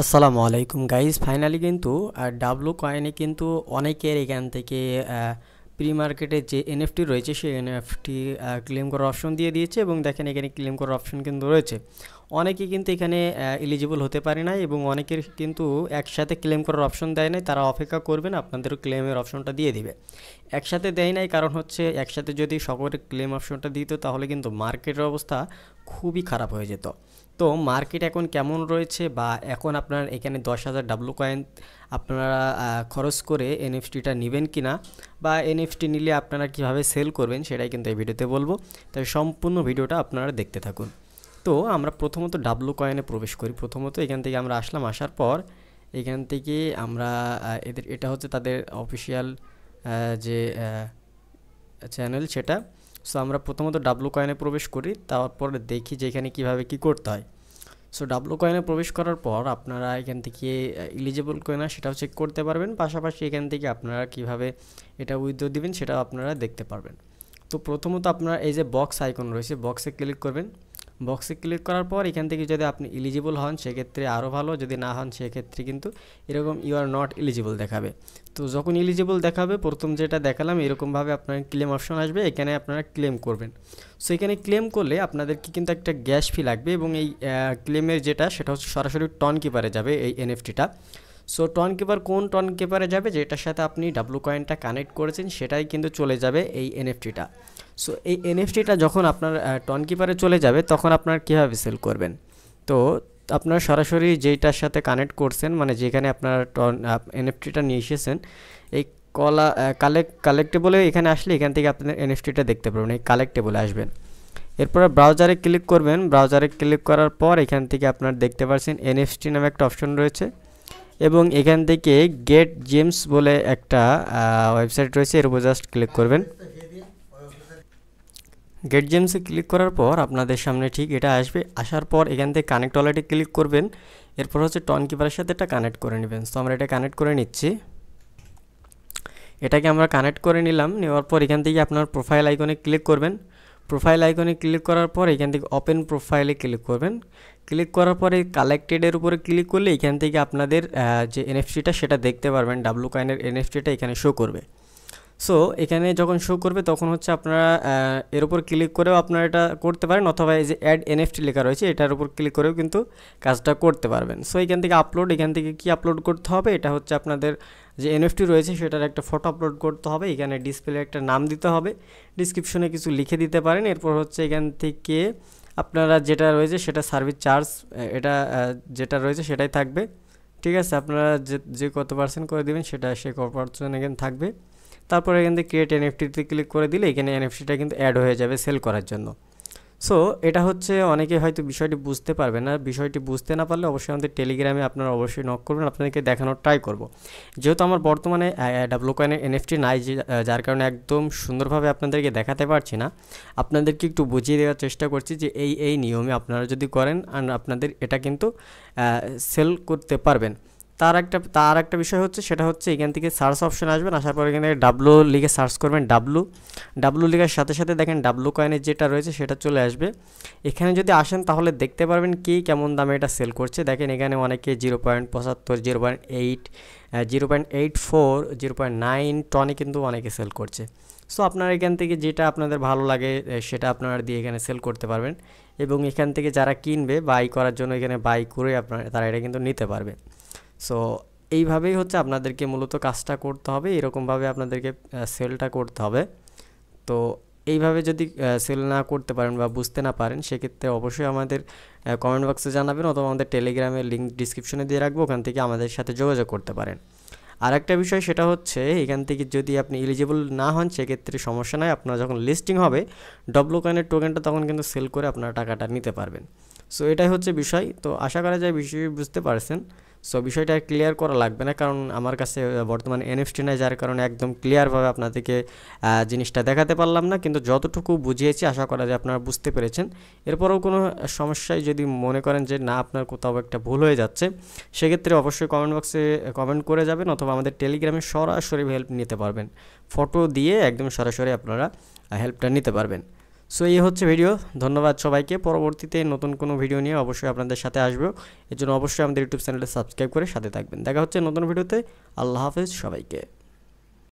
আসসালামু আলাইকুম guys, finally কিন্তু ডাব্লু কয়েনে কিন্তু অনেকের এখান থেকে প্রি মার্কেটে যে এনএফটি রয়েছে সেই এনএফটি ক্লেম করার অপশন দিয়ে দিয়েছে এবং দেখেন এখানে ক্লেম করার অপশন কিন্তু রয়েছে। অনেকে কিন্তু এখানে এলিজিবল হতে পারে না এবং অনেকের কিন্তু একসাথে ক্লেম করার অপশন দেয় নাই, তারা অপেক্ষা করবেন আপনাদেরও ক্লেমের অপশনটা দিয়ে দিবে। একসাথে দেয় নাই কারণ হচ্ছে একসাথে যদি সকলের ক্লেম অপশনটা দিত তাহলে কিন্তু মার্কেটের অবস্থা খুবই খারাপ হয়ে যেত। তো মার্কেট এখন কেমন রয়েছে বা এখন আপনার এখানে 10,000 ডাব্লু কয়েন আপনারা খরচ করে এনএফটিটা নেবেন কি না বা এনএফটি নিলে আপনারা কিভাবে সেল করবেন সেটাই কিন্তু এই ভিডিওতে বলবো। তাই সম্পূর্ণ ভিডিওটা আপনারা দেখতে থাকুন। তো আমরা প্রথমত ডাব্লু কয়েনে প্রবেশ করি। প্রথমত এখান থেকে আমরা আসলাম, আসার পর এখান থেকে আমরা এটা হচ্ছে তাদের অফিসিয়াল যে চ্যানেল সেটা। সো আমরা প্রথমত ডাব্লু কয়েনে প্রবেশ করি, তারপর দেখি যে এখানে কীভাবে কী করতে হয়। সো ডাব্লু কয়েনে প্রবেশ করার পর আপনারা এখান থেকে এলিজিবল কিনা সেটাও চেক করতে পারবেন, পাশাপাশি এখান থেকে আপনারা কিভাবে এটা উইথড্র দিবেন সেটাও আপনারা দেখতে পারবেন। তো প্রথমত আপনারা এই যে বক্স আইকন রয়েছে, বক্সে ক্লিক করবেন। বক্সে ক্লিক করার পর এখান থেকে যদি আপনি এলিজিবল হন সেক্ষেত্রে আরও ভালো, যদি না হন সেক্ষেত্রে কিন্তু এরকম ইউ আর নট এলিজিবল দেখাবে। তো যখন এলিজিবল দেখাবে, প্রথম যেটা দেখালাম এরকমভাবে আপনার ক্লেম অপশন আসবে, এখানে আপনারা ক্লেম করবেন। সো এখানে ক্লেম করলে আপনাদেরকে কিন্তু একটা গ্যাস ফি লাগবে এবং এই ক্লেমের যেটা সেটা হচ্ছে সরাসরি টন কিপারে যাবে এই এনএফটিটা। সো টন কিপার কোন টন কিপারে যাবে, যেটার সাথে আপনি ডাব্লু কয়েনটা কানেক্ট করেছেন সেটাই কিন্তু চলে যাবে এই এনএফটিটা। সো এই এনএফটিটা যখন আপনার টন কিপারে চলে যাবে তখন আপনার কীভাবে সেল করবেন, তো আপনার সরাসরি যেইটার সাথে কানেক্ট করছেন মানে যেখানে আপনার এনএফটিটা নিয়ে এসেছেন এই কালেক্টেবলে এখানে আসলে এখান থেকে আপনার এনএফটিটা দেখতে পারবেন, এই কালেক্টেবলে আসবেন। এরপর ব্রাউজারে ক্লিক করবেন। ব্রাউজারে ক্লিক করার পর এখান থেকে আপনার দেখতে পাচ্ছেন এনএফটি নামে একটা অপশন রয়েছে এবং এখান থেকে গেট জেমস বলে একটা ওয়েবসাইট রয়েছে, এর উপর জাস্ট ক্লিক করবেন। গেট জেমসে ক্লিক করার পর আপনাদের সামনে ঠিক এটা আসবে। আসার পর এখান থেকে কানেক্ট ওয়ালেটে ক্লিক করবেন। এরপর হচ্ছে টন কিপারের সাথে এটা কানেক্ট করে নেবেন। তো আমরা এটা কানেক্ট করে নিচ্ছি। এটাকে আমরা কানেক্ট করে নিলাম। নেওয়ার পর এখান থেকে আপনার প্রোফাইল আইকনে ক্লিক করবেন। প্রোফাইল আইকনে ক্লিক করার পর এখান থেকে ওপেন প্রোফাইলে ক্লিক করবেন। ক্লিক করার পরে কালেক্টেডের উপরে ক্লিক করলে এখান থেকে আপনাদের যে এনএফটিটা সেটা দেখতে পারবেন, ডাব্লু কয়েনের এনএফটিটা এখানে শো করবে। সো এখানে যখন শো করবে তখন হচ্ছে আপনারা এর উপর ক্লিক করেও আপনারা এটা করতে পারেন, অথবা এই যে অ্যাড এনএফটি লেখা রয়েছে এটার উপর ক্লিক করেও কিন্তু কাজটা করতে পারবেন। সো এখান থেকে আপলোড, এখান থেকে কি আপলোড করতে হবে, এটা হচ্ছে আপনাদের যে এনএফটি রয়েছে সেটার একটা ফটো আপলোড করতে হবে। এখানে ডিসপ্লে একটা নাম দিতে হবে, ডিসক্রিপশনে কিছু লিখে দিতে পারেন। এরপর হচ্ছে এখান থেকে আপনারা যেটা রয়েছে সেটা সার্ভিস চার্জ, এটা যেটা রয়েছে সেটাই থাকবে, ঠিক আছে। আপনারা যে কত পার্সেন্ট করে দেবেন সেটা সে কত পার্সেন্ট এখানে থাকবে। তারপরে এখান থেকে ক্রিয়েট এনএফটিতে ক্লিক করে দিলে এখানে এনএফটিটা কিন্তু অ্যাড হয়ে যাবে সেল করার জন্য। সো এটা হচ্ছে অনেকে হয়তো বিষয়টি বুঝতে পারবে না, বিষয়টি বুঝতে না পারলে অবশ্যই আমাদের টেলিগ্রামে আপনারা অবশ্যই নক করবেন, আপনাদেরকে দেখানোর ট্রাই করব। যেহেতু আমার বর্তমানে ডাব্লু কয়েনের এনএফটি নাই, যার কারণে একদম সুন্দরভাবে আপনাদেরকে দেখাতে পারছি না, আপনাদেরকে একটু বুঝিয়ে দেওয়ার চেষ্টা করছি যে এই নিয়মে আপনারা যদি করেন আর আপনাদের এটা কিন্তু সেল করতে পারবেন। তার একটা বিষয় হচ্ছে সেটা হচ্ছে এখান থেকে সার্চ অপশন আসবেন, আসার পর এখানে ডাব্লু লিখে সার্চ করবেন। ডাব্লু লিখার সাথে সাথে দেখেন ডাব্লু কয়েনের যেটা রয়েছে সেটা চলে আসবে। এখানে যদি আসেন তাহলে দেখতে পারবেন কি কেমন দামে এটা সেল করছে। দেখেন এখানে অনেকে 0.75, 0.8, 0.84, 0.9 টনে কিন্তু অনেকে সেল করছে। সো আপনারা এখান থেকে যেটা আপনাদের ভালো লাগে সেটা আপনারা দিয়ে এখানে সেল করতে পারবেন এবং এখান থেকে যারা কিনবে বাই করার জন্য এখানে বাই করে তারা এটা কিন্তু নিতে পারবে। সো এইভাবেই হচ্ছে আপনাদেরকে মূলত কাজটা করতে হবে, এরকমভাবে আপনাদেরকে সেলটা করতে হবে। তো এইভাবে যদি সেল না করতে পারেন বা বুঝতে না পারেন সেক্ষেত্রে অবশ্যই আমাদের কমেন্ট বক্সে জানাবেন, অথবা আমাদের টেলিগ্রামের লিঙ্ক ডিসক্রিপশনে দিয়ে রাখবো, ওখান থেকে আমাদের সাথে যোগাযোগ করতে পারেন। আর একটা বিষয় সেটা হচ্ছে এখান থেকে যদি আপনি এলিজিবল না হন সেক্ষেত্রে সমস্যা নয়, আপনার যখন লিস্টিং হবে ডাব্লু কয়েনের টোকেনটা তখন কিন্তু সেল করে আপনারা টাকাটা নিতে পারবেন। সো এটাই হচ্ছে বিষয়। তো আশা করা যায় বিষয় বুঝতে পারছেন। সো বিষয়টা ক্লিয়ার করা লাগবে না, কারণ আমার কাছে বর্তমানে এনএফটি নাই, যার কারণে একদম ক্লিয়ারভাবে আপনাদেরকে জিনিসটা দেখাতে পারলাম না, কিন্তু যতটুকু বুঝিয়েছি আশা করা যায় আপনারা বুঝতে পেরেছেন। এরপরেও কোনো সমস্যায় যদি মনে করেন যে না আপনার কোথাও একটা ভুল হয়ে যাচ্ছে সেক্ষেত্রে অবশ্যই কমেন্ট বক্সে কমেন্ট করে যাবেন, অথবা আমাদের টেলিগ্রামে সরাসরি হেল্প নিতে পারবেন, ফটো দিয়ে একদম সরাসরি আপনারা হেল্পটা নিতে পারবেন। সো এই হচ্ছে ভিডিও। ধন্যবাদ সবাইকে। পরবর্তীতে নতুন কোনো ভিডিও নিয়ে অবশ্যই আপনাদের সাথে আসবো। এর জন্য অবশ্যই আমাদের ইউটিউব চ্যানেলটা সাবস্ক্রাইব করে সাথে থাকবেন। দেখা হচ্ছে নতুন ভিডিওতে। আল্লাহ হাফেজ সবাইকে।